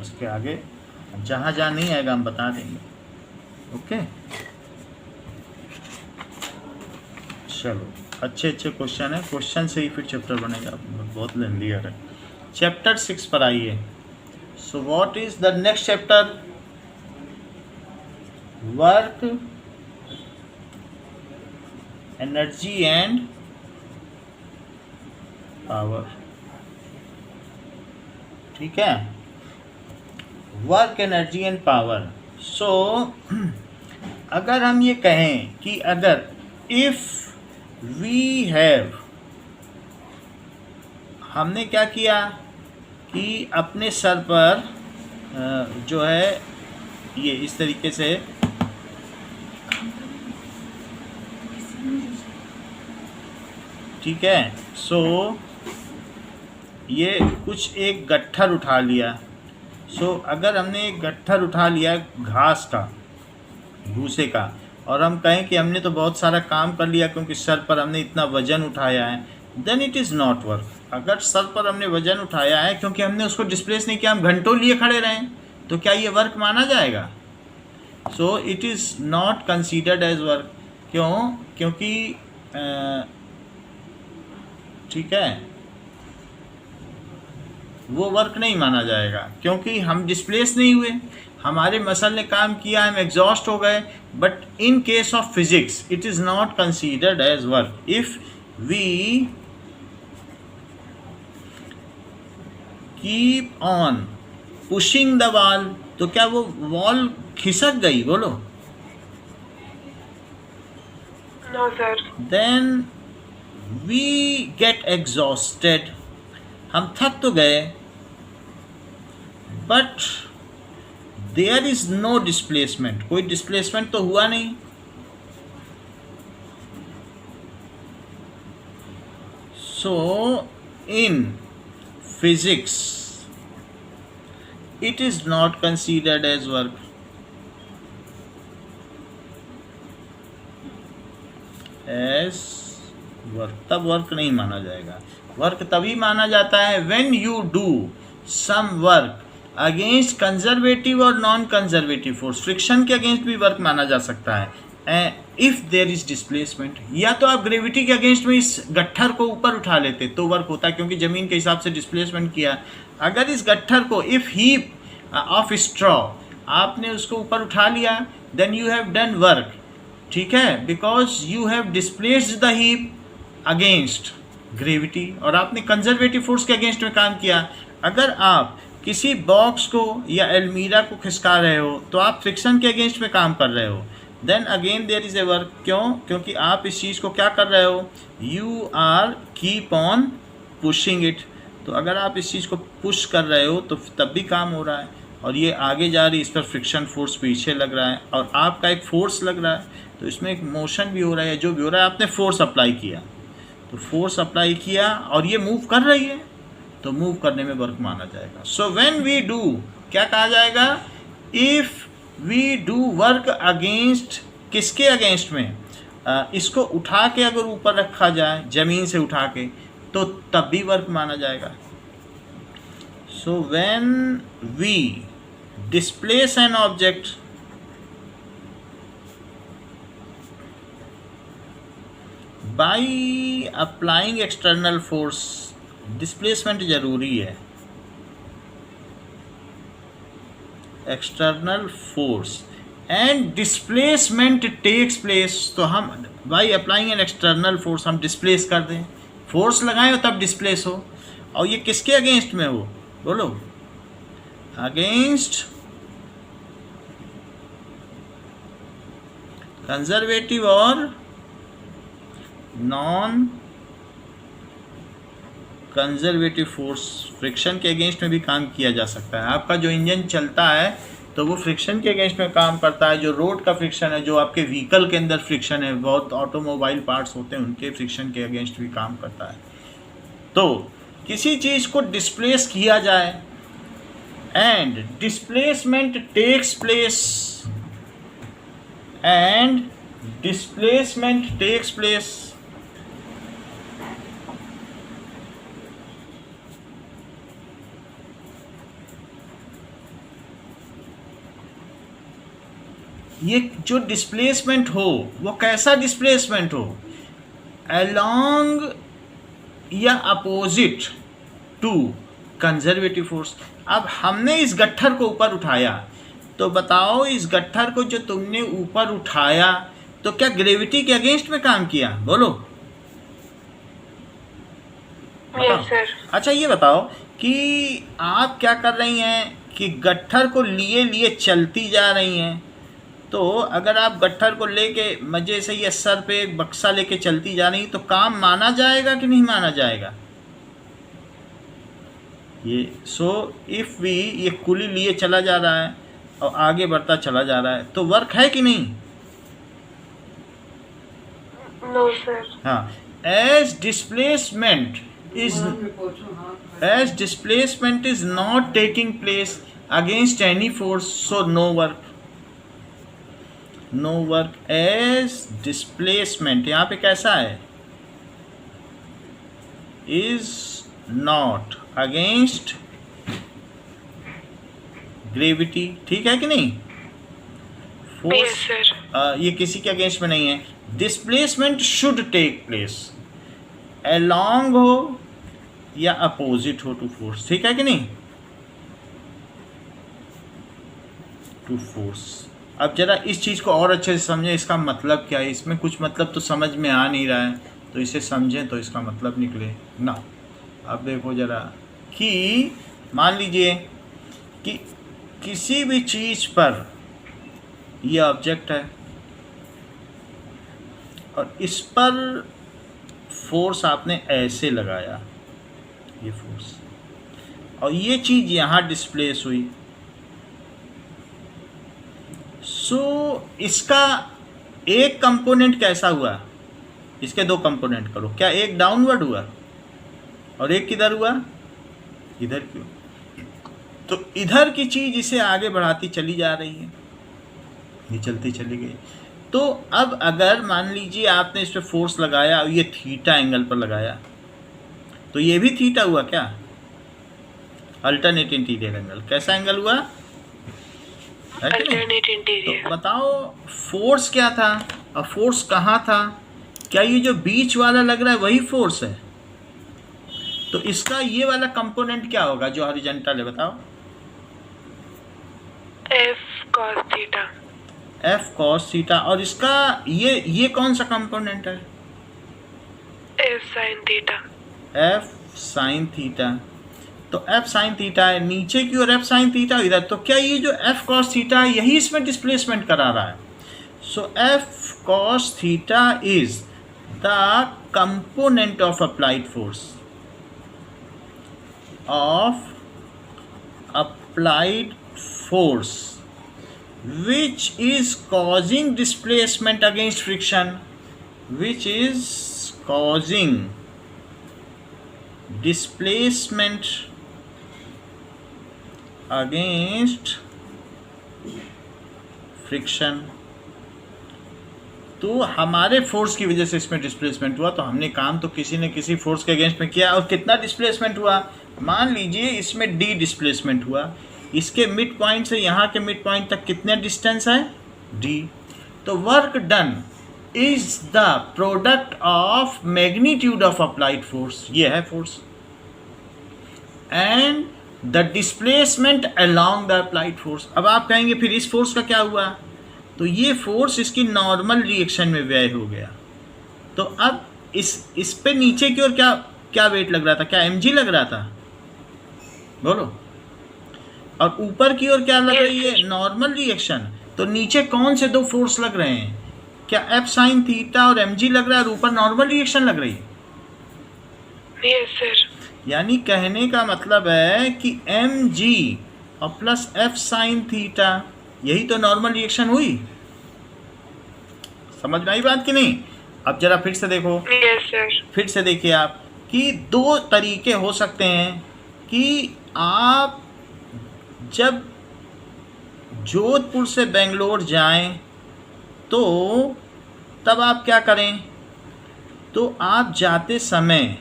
उसके आगे जहाँ जहाँ नहीं आएगा हम बता देंगे। ओके, चलो अच्छे क्वेश्चन है, क्वेश्चन से ही फिर चैप्टर बनेगा, बहुत लेंदी है। चैप्टर 6 पर आइए। So what is the next chapter? Work, energy and power. ठीक है, वर्क, एनर्जी एंड पावर। सो अगर हम ये कहें कि अगर इफ वी हैव, हमने क्या किया कि अपने सर पर जो है ये इस तरीके से ठीक है, सो ये कुछ एक गट्ठर उठा लिया। सो अगर हमने एक गट्ठर उठा लिया घास का, भूसे का, और हम कहें कि हमने तो बहुत सारा काम कर लिया क्योंकि सर पर हमने इतना वजन उठाया है, then it is not work. अगर सर पर हमने वजन उठाया है क्योंकि हमने उसको डिस्प्लेस नहीं किया, हम घंटों लिए खड़े रहें, तो क्या ये वर्क माना जाएगा? So it is not considered as work. क्यों? क्योंकि ठीक है, वो वर्क नहीं माना जाएगा क्योंकि हम डिस्प्लेस नहीं हुए, हमारे मसल ने काम किया, हम एग्जॉस्ट हो गए। But in case of physics it is not considered as work. If we keep on pushing the wall, तो क्या वो वॉल खिसक गई? बोलो। No sir. Then we get exhausted, हम थक तो गए, but there is no displacement, कोई डिस्प्लेसमेंट तो हुआ नहीं। So in physics it is not considered as work. as work, तब वर्क नहीं माना जाएगा। वर्क तभी माना जाता है when you do some work against conservative और नॉन कंजर्वेटिव फोर्स। फ्रिक्शन के अगेंस्ट भी वर्क माना जा सकता है। इफ देयर इज डिस्प्लेसमेंट, या तो आप ग्रेविटी के अगेंस्ट में इस गट्ठर को ऊपर उठा लेते तो वर्क होता है क्योंकि जमीन के हिसाब से डिस्प्लेसमेंट किया। अगर इस गट्ठर को इफ हीप ऑफ स्ट्रॉ, आपने उसको ऊपर उठा लिया, then you have done work. ठीक है, because you have displaced the heap against gravity, और आपने कंजर्वेटिव फोर्स के अगेंस्ट में काम किया। अगर आप किसी बॉक्स को या एलमीरा को खिसका रहे हो तो आप फ्रिक्शन के अगेंस्ट में काम कर रहे हो, then again there is a work. क्यों? क्योंकि आप इस चीज़ को क्या कर रहे हो? You are keep on pushing it. तो अगर आप इस चीज़ को पुश कर रहे हो तो तब भी काम हो रहा है, और ये आगे जा रही, इस पर फ्रिक्शन फोर्स पीछे लग रहा है और आपका एक फोर्स लग रहा है, तो इसमें एक मोशन भी हो रहा है। जो भी हो रहा है, आपने फोर्स अप्लाई किया, तो फोर्स अप्लाई किया और ये मूव कर रही है, तो मूव करने में वर्क माना जाएगा। सो व्हेन वी डू, क्या कहा जाएगा? If we do work against, किसके अगेंस्ट में? इसको उठा के अगर ऊपर रखा जाए, जमीन से उठा के, तो तब भी वर्क माना जाएगा। So when we displace an object by applying external force, displacement जरूरी है, external force and displacement takes place. तो हम by applying an external force, हम डिस्प्लेस कर दें, फोर्स लगाएं हो तब डिस्प्लेस हो। और ये किसके अगेंस्ट में हो? बोलो। अगेंस्ट कंजर्वेटिव और नॉन कंजर्वेटिव फोर्स। फ्रिक्शन के अगेंस्ट में भी काम किया जा सकता है। आपका जो इंजन चलता है तो वो फ्रिक्शन के अगेंस्ट में काम करता है। जो रोड का फ्रिक्शन है, जो आपके व्हीकल के अंदर फ्रिक्शन है, बहुत ऑटोमोबाइल पार्ट्स होते हैं, उनके फ्रिक्शन के अगेंस्ट भी काम करता है। तो किसी चीज़ को डिस्प्लेस किया जाए and displacement takes place, and displacement takes place, ये जो डिस्प्लेसमेंट हो वो कैसा डिस्प्लेसमेंट हो, अलोंग या अपोजिट टू कंजर्वेटिव फोर्स। अब हमने इस गट्ठर को ऊपर उठाया, तो बताओ इस गट्ठर को जो तुमने ऊपर उठाया तो क्या ग्रेविटी के अगेंस्ट में काम किया? बोलो। Yes sir. अच्छा ये बताओ कि आप क्या कर रही हैं कि गट्ठर को लिए लिए चलती जा रही हैं, तो अगर आप गट्ठर को लेके मजे से ये सर पे एक बक्सा लेके चलती जा रही तो काम माना जाएगा कि नहीं माना जाएगा? ये इफ वी ये कुली लिए चला जा रहा है और आगे बढ़ता चला जा रहा है तो वर्क है कि नहीं? No sir. हाँ, as displacement is not taking place against any force, so no work. No work as displacement यहाँ पे कैसा है, इज नॉट अगेंस्ट ग्रेविटी, ठीक है कि नहीं? Yes sir. ये किसी के अगेंस्ट में नहीं है। Displacement should take place along हो या अपोजिट हो टू फोर्स, ठीक है कि नहीं? To force. अब जरा इस चीज़ को और अच्छे से समझें, इसका मतलब क्या है। इसमें कुछ मतलब तो समझ में आ नहीं रहा है, तो इसे समझें तो इसका मतलब निकले ना। अब देखो जरा कि मान लीजिए कि किसी भी चीज़ पर यह ऑब्जेक्ट है और इस पर फोर्स आपने ऐसे लगाया, ये फोर्स, और ये चीज़ यहाँ डिस्प्लेस हुई। सो इसका एक कंपोनेंट कैसा हुआ, इसके दो कंपोनेंट करो, क्या एक डाउनवर्ड हुआ और एक किधर हुआ, इधर क्यों? तो इधर की चीज़ इसे आगे बढ़ाती चली जा रही है, ये चलती चली गई। तो अब अगर मान लीजिए आपने इस पर फोर्स लगाया और ये थीटा एंगल पर लगाया, तो ये भी थीटा हुआ क्या? Alternate interior angle. कैसा एंगल हुआ? Alternate interior. तो बताओ फोर्स क्या था और फोर्स कहाँ था? क्या ये जो बीच वाला लग रहा है वही फोर्स है? तो इसका ये वाला कंपोनेंट क्या होगा जो हॉरिजॉन्टल है, बताओ? F cos theta. F cos theta. और इसका ये कौन सा कंपोनेंट है? F sine theta. F sine theta. तो एफ साइन थीटा है नीचे की और एफ साइन थीटा इधर। तो क्या ये जो एफ कॉस थीटा है यही इसमें डिस्प्लेसमेंट करा रहा है? So F cos theta is the component of applied force, which is causing displacement against friction, which is causing displacement against friction। तो हमारे फोर्स की वजह से इसमें डिस्प्लेसमेंट हुआ, तो हमने काम तो किसी न किसी फोर्स के अगेंस्ट में किया। और कितना डिस्प्लेसमेंट हुआ? मान लीजिए इसमें डी डिस्प्लेसमेंट हुआ। इसके मिड पॉइंट से यहाँ के मिड पॉइंट तक कितने डिस्टेंस है? डी। तो work done is the product of magnitude of applied force, ये है force, and the displacement along the applied force. अब आप कहेंगे फिर इस फोर्स का क्या हुआ? तो ये फोर्स इसकी नॉर्मल रिएक्शन में व्यय हो गया। तो अब इस पे नीचे की ओर क्या वेट लग रहा था? क्या mg लग रहा था? बोलो। और ऊपर की ओर क्या लग रही है? Normal reaction. तो नीचे कौन से दो फोर्स लग रहे हैं? क्या एफ साइन थीटा और mg लग रहा है और ऊपर नॉर्मल रिएक्शन लग रही है? Yes sir. यानी कहने का मतलब है कि mg और प्लस एफ साइन थीटा यही तो नॉर्मल रिएक्शन हुई। समझ में आई बात कि नहीं? अब जरा फिर से देखो। Yes sir. फिर से देखिए आप कि दो तरीके हो सकते हैं कि आप जब जोधपुर से बेंगलोर जाएं तो तब आप क्या करें? तो आप जाते समय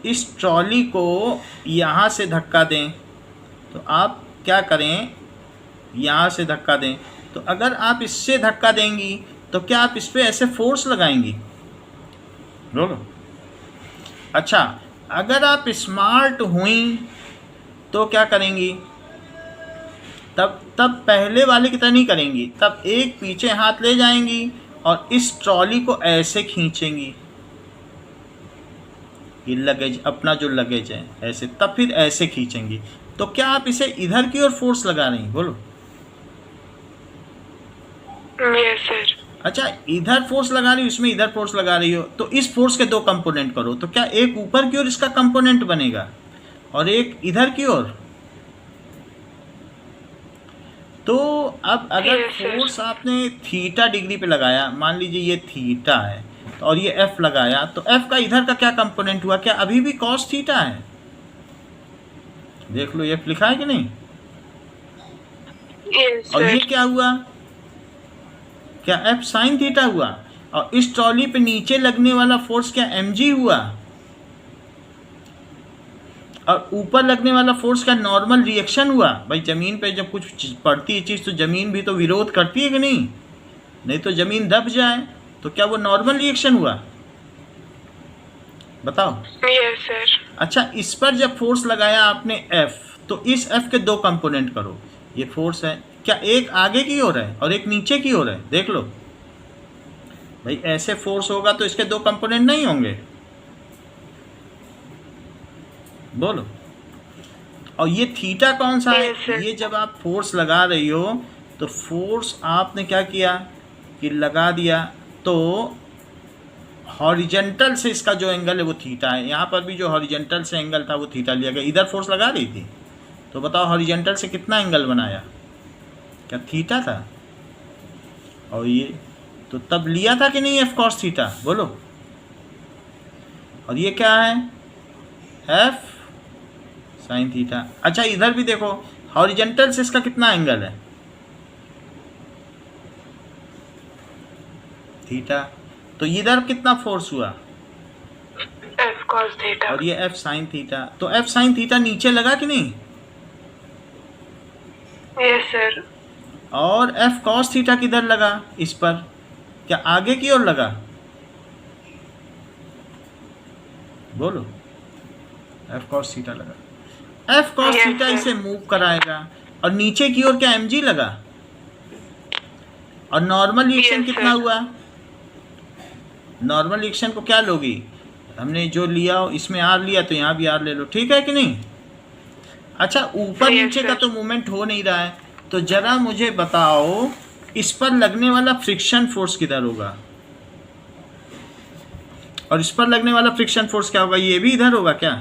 इस ट्रॉली को यहाँ से धक्का दें। तो आप क्या करें? यहाँ से धक्का दें तो अगर आप इससे धक्का देंगी तो क्या आप इस पे ऐसे फोर्स लगाएंगी? बोलो। अच्छा, अगर आप स्मार्ट हुई तो क्या करेंगी? तब पहले वाले की तरह नहीं करेंगी, तब एक पीछे हाथ ले जाएंगी और इस ट्रॉली को ऐसे खींचेंगी, ये लगेज, अपना जो लगेज है ऐसे, तब फिर ऐसे खींचेंगी। तो क्या आप इसे इधर की ओर फोर्स लगा रही? बोलो। Yes, sir. अच्छा, इधर फोर्स लगा रही हो, इसमें इधर फोर्स लगा रही हो, तो इस फोर्स के दो कंपोनेंट करो, तो क्या एक ऊपर की ओर इसका कंपोनेंट बनेगा और एक इधर की ओर? तो अब अगर Yes, sir. फोर्स आपने थीटा डिग्री पे लगाया, मान लीजिए ये थीटा है और ये एफ लगाया, तो एफ का इधर का क्या कंपोनेंट हुआ? क्या अभी भी कॉस थीटा है? देख लो, एफ लिखा है कि नहीं? Yes, और ये sir. क्या हुआ? क्या एफ साइन थीटा हुआ? और इस ट्रॉली पे नीचे लगने वाला फोर्स क्या mg हुआ? और ऊपर लगने वाला फोर्स क्या नॉर्मल रिएक्शन हुआ? भाई जमीन पे जब कुछ पड़ती है चीज़ तो जमीन भी तो विरोध करती है कि नहीं? नहीं तो जमीन दब जाए, तो क्या वो नॉर्मल रिएक्शन हुआ? बताओ। Yes, sir. अच्छा, इस पर जब फोर्स लगाया आपने F, तो इस F के दो कंपोनेंट करो। ये फोर्स है, क्या एक आगे की ओर है और एक नीचे की ओर है? देख लो भाई, ऐसे फोर्स होगा तो इसके दो कंपोनेंट नहीं होंगे? बोलो। और ये थीटा कौन सा है? Yes, sir. ये जब आप फोर्स लगा रही हो तो फोर्स आपने क्या किया कि लगा दिया, तो हॉरिजेंटल से इसका जो एंगल है वो थीटा है। यहाँ पर भी जो हॉरिजेंटल से एंगल था वो थीटा लिया गया। इधर फोर्स लगा रही थी, तो बताओ हॉरिजेंटल से कितना एंगल बनाया? क्या थीटा था? और ये तो तब लिया था कि नहीं एफ कॉस थीटा? बोलो। और ये क्या है? F sine theta. अच्छा, इधर भी देखो, हॉरिजेंटल से इसका कितना एंगल है? थीटा। तो इधर कितना फोर्स हुआ? F cos theta. और ये एफ साइन थीटा। तो एफ साइन थीटा नीचे लगा कि नहीं? Yes, sir. और एफ कॉस थीटा किधर लगा? इस पर। क्या आगे की ओर लगा? बोलो। एफ कॉस थीटा लगा। F cos Yes, theta sir. इसे मूव कराएगा। और नीचे की ओर क्या mg लगा? और नॉर्मल रिएक्शन Yes, कितना sir. हुआ? नॉर्मल रिएक्शन को क्या लोगी? हमने जो लिया हो, इसमें आर लिया तो यहाँ भी आर ले लो, ठीक है कि नहीं? अच्छा, ऊपर Yes, नीचे का sir. तो मूवमेंट हो नहीं रहा है, तो जरा मुझे बताओ इस पर लगने वाला फ्रिक्शन फोर्स किधर होगा? और इस पर लगने वाला फ्रिक्शन फोर्स क्या होगा? ये भी इधर होगा क्या?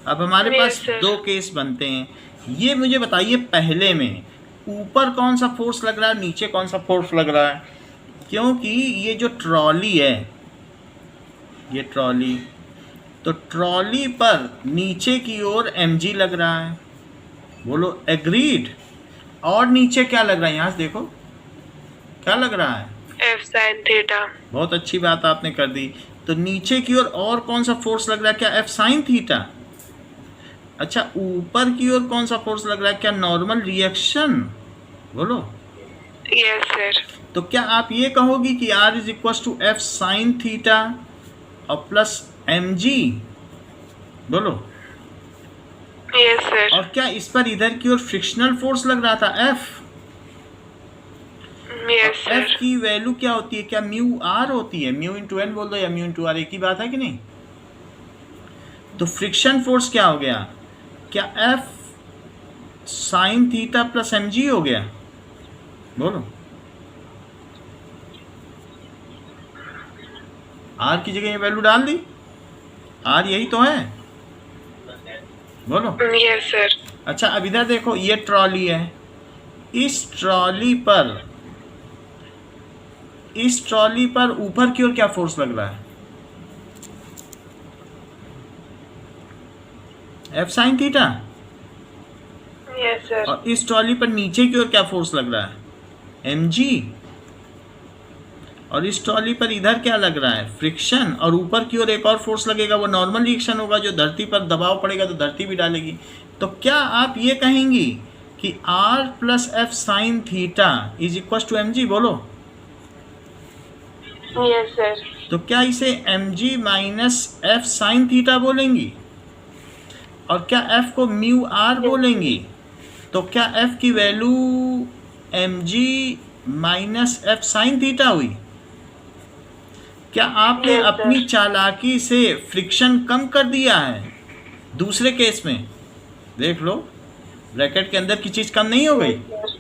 अब हमारे Yes, पास sir. दो केस बनते हैं। ये मुझे बताइए, पहले में ऊपर कौन सा फोर्स लग रहा है, नीचे कौन सा फोर्स लग रहा है? क्योंकि ये जो ट्रॉली है, ये ट्रॉली, तो ट्रॉली पर नीचे की ओर mg लग रहा है। बोलो एग्रीड। और नीचे क्या लग रहा है? यहाँ से देखो क्या लग रहा है? F sin theta. बहुत अच्छी बात आपने कर दी। तो नीचे की ओर और कौन सा फोर्स लग रहा है? क्या एफ साइन थीटा? अच्छा, ऊपर की ओर कौन सा फोर्स लग रहा है? क्या नॉर्मल रिएक्शन? बोलो। Yes, sir. तो क्या आप ये कहोगी कि R is equal to F sine theta और प्लस mg? बोलो। Yes, sir. और क्या इस पर इधर की ओर फ्रिक्शनल फोर्स लग रहा था F? Yes, sir. F की वैल्यू क्या होती है? क्या म्यू R होती है? म्यू इंटू एन बोल दो या म्यू इंटू आर, एक ही बात है कि नहीं? तो फ्रिक्शन फोर्स क्या हो गया? क्या F sine theta plus mg हो गया? बोलो। R की जगह ये वैल्यू डाल दी, R यही तो है। बोलो। Yes, sir. अच्छा, अब इधर देखो, ये ट्रॉली है, इस ट्रॉली पर ऊपर की ओर क्या फोर्स लग रहा है? F sine theta. Yes, sir. और इस ट्रॉली पर नीचे की ओर क्या फोर्स लग रहा है? mg। और इस ट्रॉली पर इधर क्या लग रहा है? फ्रिक्शन। और ऊपर की ओर एक और फोर्स लगेगा, वो नॉर्मल रिएक्शन होगा, जो धरती पर दबाव पड़ेगा तो धरती भी डालेगी। तो क्या आप ये कहेंगी कि R plus F sine theta is equal to mg, बोलो। Yes, sir. तो क्या इसे mg minus F sine theta बोलेंगी? और क्या f को म्यू r बोलेंगी? तो क्या f की value mg minus F sine theta हुई? क्या आपने Yes, sir. अपनी चालाकी से फ्रिक्शन कम कर दिया है? दूसरे केस में देख लो, ब्रैकेट के अंदर की चीज कम नहीं हो गई, Yes, sir.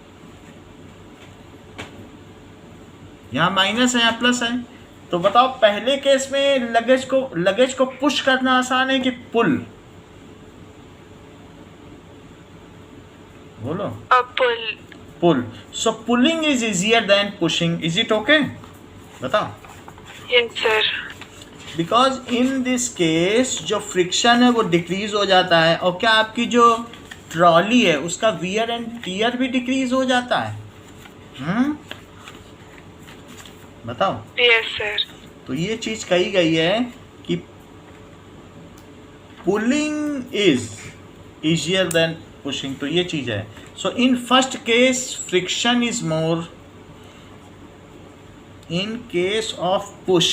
यहाँ माइनस है, यहाँ प्लस है। तो बताओ, पहले केस में लगेज को पुश करना आसान है कि पुल? बोलो। A pull. Pull. So pulling is easier than pushing. Is it okay? बताओ। Yes, sir. Because in this case जो फ्रिक्शन है वो डिक्रीज हो जाता है, और क्या आपकी जो ट्रॉली है उसका वियर एंड टियर भी डिक्रीज हो जाता है। बताओ। Yes, sir. तो ये चीज कही गई है कि pulling is easier than pushing, तो ये चीज है। So in first case friction is more, in case of push,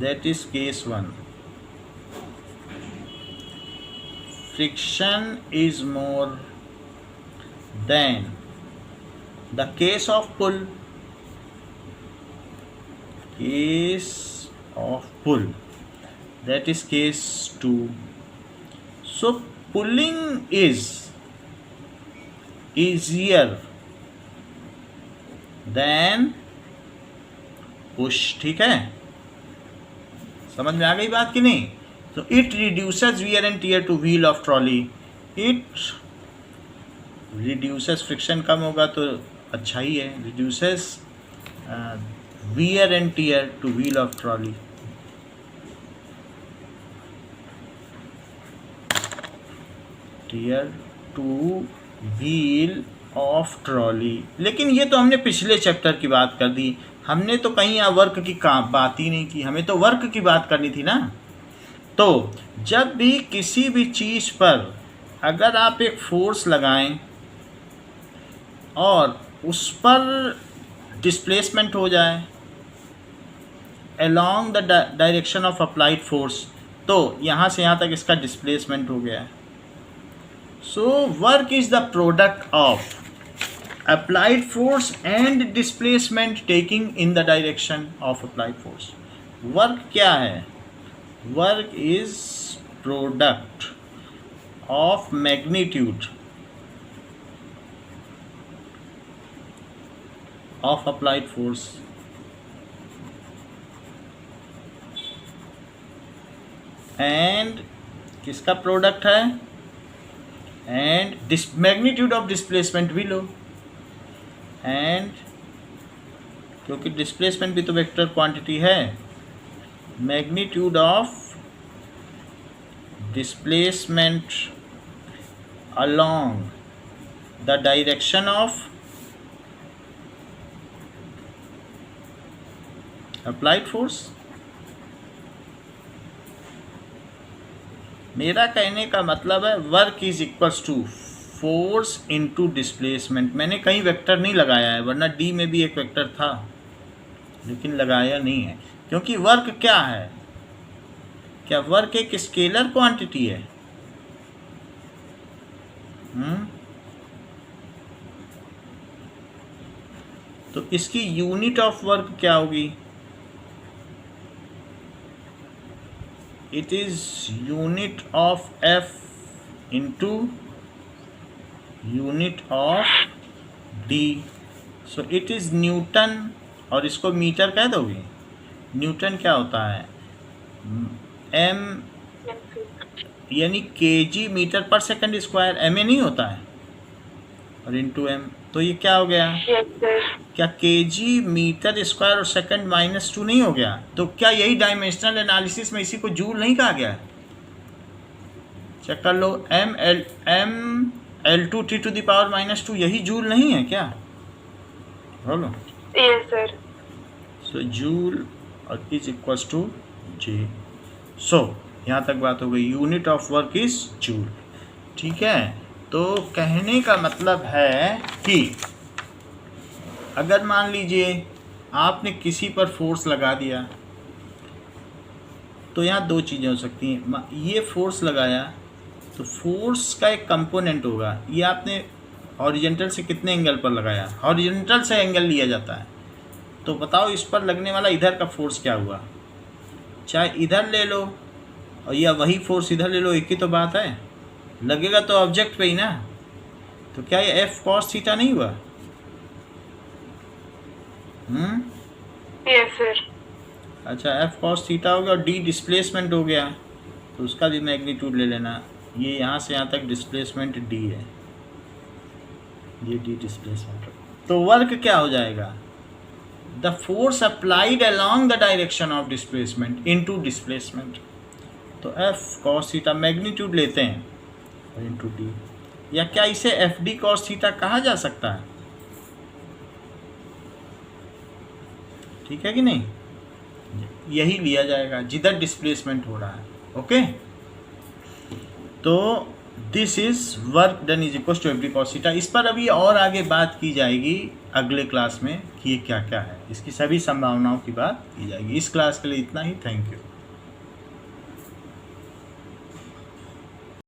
that is case 1, friction is more than the case of pull. Case of pull, that is case 2. So pulling is easier than push। ठीक है, समझ में आ गई बात कि नहीं? तो it reduces wear and tear to wheel of trolley. It reduces, friction कम होगा तो अच्छा ही है, reduces wear and tear to wheel of trolley. Tear to wheel of trolley. लेकिन ये तो हमने पिछले चैप्टर की बात कर दी, हमने तो कहीं वर्क की बात ही नहीं की, हमें तो वर्क की बात करनी थी ना। तो जब भी किसी भी चीज़ पर अगर आप एक फोर्स लगाएं और उस पर डिस्प्लेसमेंट हो जाए along the direction of applied force, तो यहाँ से यहाँ तक इसका डिस्प्लेसमेंट हो गया है। So work is the product of applied force and displacement taking in the direction of applied force। Work क्या है? Work is product of magnitude of applied force and किसका प्रोडक्ट है? and magnitude of displacement भी लो, and क्योंकि displacement भी तो vector quantity है, magnitude of displacement along the direction of applied force. मेरा कहने का मतलब है work is equals to force into displacement. मैंने कहीं वेक्टर नहीं लगाया है, वरना डी में भी एक वेक्टर था, लेकिन लगाया नहीं है। क्योंकि वर्क क्या है? क्या वर्क एक स्केलर क्वांटिटी है? तो इसकी यूनिट ऑफ वर्क क्या होगी? It is unit of F into unit of D. So it is Newton, और इसको मीटर कह दोगे। न्यूटन क्या होता है? एम यानी केजी मीटर पर सेकंड स्क्वायर, एम ए नहीं होता है, और इनटू एम। तो ये क्या हो गया? Yes, sir. क्या केजी मीटर स्क्वायर और सेकंड -2 नहीं हो गया? तो क्या यही डायमेंशनल एनालिसिस में इसी को जूल नहीं कहा गया? चेक कर लो, M L2 T to the power -2 यही जूल नहीं है क्या? बोलो। Yes, sir. So joule is equals to J। So यहाँ तक बात हो गई, unit of work is joule. ठीक है, तो कहने का मतलब है कि अगर मान लीजिए आपने किसी पर फोर्स लगा दिया, तो यहाँ दो चीज़ें हो सकती हैं। ये फोर्स लगाया तो फोर्स का एक कंपोनेंट होगा, ये आपने हॉरिजॉन्टल से कितने एंगल पर लगाया, हॉरिजॉन्टल से एंगल लिया जाता है। तो बताओ इस पर लगने वाला इधर का फोर्स क्या हुआ, चाहे इधर ले लो और या वही फोर्स इधर ले लो, एक ही तो बात है, लगेगा तो ऑब्जेक्ट पे ही ना। तो क्या ये एफ कॉस थीटा नहीं हुआ? Yes sir. अच्छा, एफ कॉस थीटा हो गया और डी डिस्प्लेसमेंट हो गया, तो उसका भी मैग्नीट्यूड ले लेना। ये यहाँ से यहाँ तक डिस्प्लेसमेंट डी है, ये डी डिस्प्लेसमेंट। तो वर्क क्या हो जाएगा? The force applied along the direction of displacement into displacement. तो एफ कॉस थीटा मैग्नीट्यूड लेते हैं और इनटू डी, या क्या इसे एफ डी कॉस थीटा कहा जा सकता है? ठीक है कि नहीं? यही लिया जाएगा जिधर डिस्प्लेसमेंट हो रहा है। ओके, तो this is work done is equal to F D cos theta. इस पर अभी और आगे बात की जाएगी अगले क्लास में कि ये क्या क्या है, इसकी सभी संभावनाओं की बात की जाएगी। इस क्लास के लिए इतना ही। Thank you.